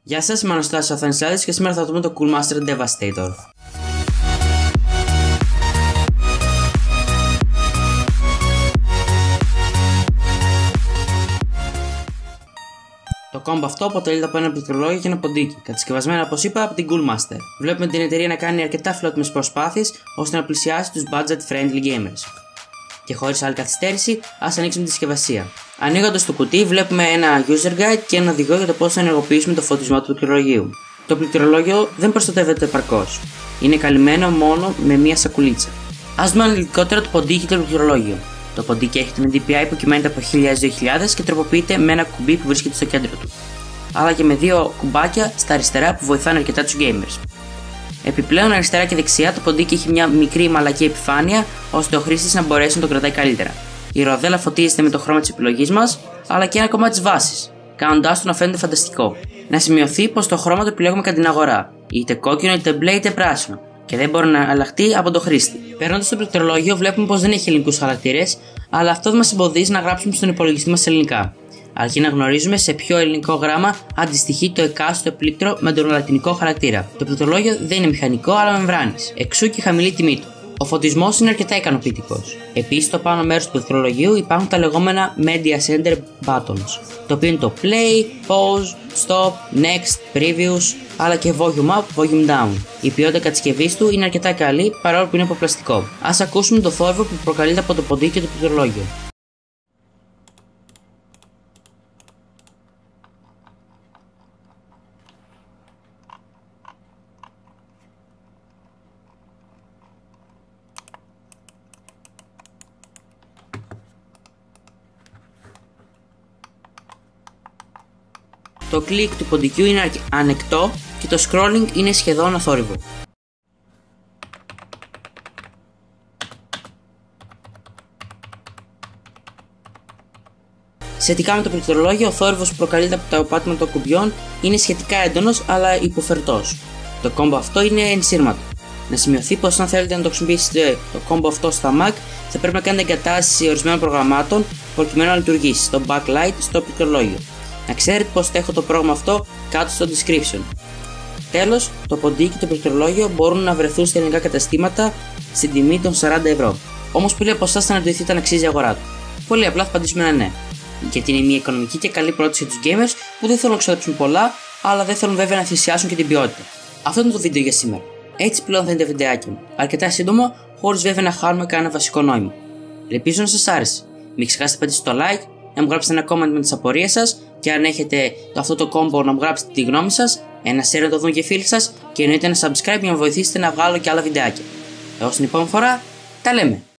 Γεια σας, είμαι ο Αναστάσης Αθανασιάδης και σήμερα θα δούμε το Cool Master Devastator. Το combo αυτό αποτελείται από ένα πληκτρολόγιο και ένα ποντίκι, κατασκευασμένα όπως είπα από την Cool Master. Βλέπουμε την εταιρεία να κάνει αρκετά φιλότιμες προσπάθειες ώστε να πλησιάσει τους budget friendly gamers. Και χωρίς άλλη καθυστέρηση, ας ανοίξουμε τη συσκευασία. Ανοίγοντας το κουτί, βλέπουμε ένα user guide και ένα οδηγό για το πώς θα ενεργοποιήσουμε το φωτισμό του πληκτρολογίου. Το πληκτρολόγιο δεν προστατεύεται επαρκώς. Είναι καλυμμένο μόνο με μία σακουλίτσα. Ας δούμε αναλυτικότερα το ποντίκι και το πληκτρολόγιο. Το ποντίκι έχει την DPI που κυμαίνεται από 1000-2000 και τροποποιείται με ένα κουμπί που βρίσκεται στο κέντρο του, αλλά και με δύο κουμπάκια στα αριστερά που βοηθάνε αρκετά τους gamers. Επιπλέον, αριστερά και δεξιά το ποντίκι έχει μια μικρή μαλακή επιφάνεια ώστε ο χρήστης να μπορέσει να το κρατάει καλύτερα. Η ροδέλα φωτίζεται με το χρώμα της επιλογής μας, αλλά και ένα κομμάτι της βάσης, κάνοντάς το να φαίνεται φανταστικό. Να σημειωθεί πως το χρώμα το επιλέγουμε κατά την αγορά, είτε κόκκινο, είτε μπλε, είτε πράσινο, και δεν μπορεί να αλλάχτεί από τον χρήστη. Παίρνοντας το πληκτρολόγιο, βλέπουμε πως δεν έχει ελληνικούς χαρακτήρες, αλλά αυτό δεν μας εμποδίζει να γράψουμε στον υπολογιστή μας ελληνικά, αρκεί να γνωρίζουμε σε ποιο ελληνικό γράμμα αντιστοιχεί το εκάστοτε πλήκτρο με τον λατινικό χαρακτήρα. Το πληκτρολόγιο δεν είναι μηχανικό αλλά μεμβράνης, εξού και η χαμηλή τιμή του. Ο φωτισμός είναι αρκετά ικανοποιητικός. Επίσης, στο πάνω μέρος του πληκτρολογίου υπάρχουν τα λεγόμενα Media Center Buttons, το οποίο είναι το Play, Pause, Stop, Next, Previous, αλλά και Volume Up, Volume Down. Η ποιότητα κατασκευής του είναι αρκετά καλή παρόλο που είναι από πλαστικό. Ας ακούσουμε το θόρυβο που προκαλείται από το ποντίκι και το πληκτρολόγιο. Το κλικ του ποντικιού είναι ανεκτό και το scrolling είναι σχεδόν αθόρυβο. Σχετικά με το πληκτρολόγιο, ο θόρυβος που προκαλείται από τα πάτηματα των κουμπιών είναι σχετικά έντονος αλλά υποφερτός. Το combo αυτό είναι ενσύρματο. Να σημειωθεί πως αν θέλετε να το χρησιμοποιήσετε το combo αυτό στα Mac, θα πρέπει να κάνετε εγκατάσταση ορισμένων προγραμμάτων προκειμένου να λειτουργήσει στο backlight στο πληκτρολόγιο. Να ξέρετε πως θα έχω το πρόγραμμα αυτό κάτω στο description. Τέλος, το ποντίκι και το πληκτρολόγιο μπορούν να βρεθούν στα ελληνικά καταστήματα στην τιμή των 40 ευρώ. Όμως πολλοί από εσάς θα αναρωτηθείτε αν αξίζει η αγορά του. Πολύ απλά θα απαντήσουμε ένα ναι. Γιατί είναι μια οικονομική και καλή πρόταση για τους gamers που δεν θέλουν να ξοδέψουν πολλά, αλλά δεν θέλουν βέβαια να θυσιάσουν και την ποιότητα. Αυτό είναι το βίντεο για σήμερα. Έτσι πλέον θα είναι τα βιντεάκια μου. Αρκετά σύντομα, χωρίς βέβαια να χάνουμε κανένα βασικό νόημα. Ελπίζω να σας άρεσε. Μην ξεχάσετε να πατήσετε το like, να μου γράψετε ένα comment με τις απορίες σας και αν έχετε αυτό το combo να μου γράψετε τη γνώμη σας, ένα share να το δουν και οι φίλοι σας και εννοείται ένα subscribe για να βοηθήσετε να βγάλω και άλλα βιντεάκια. Έως την επόμενη φορά, τα λέμε!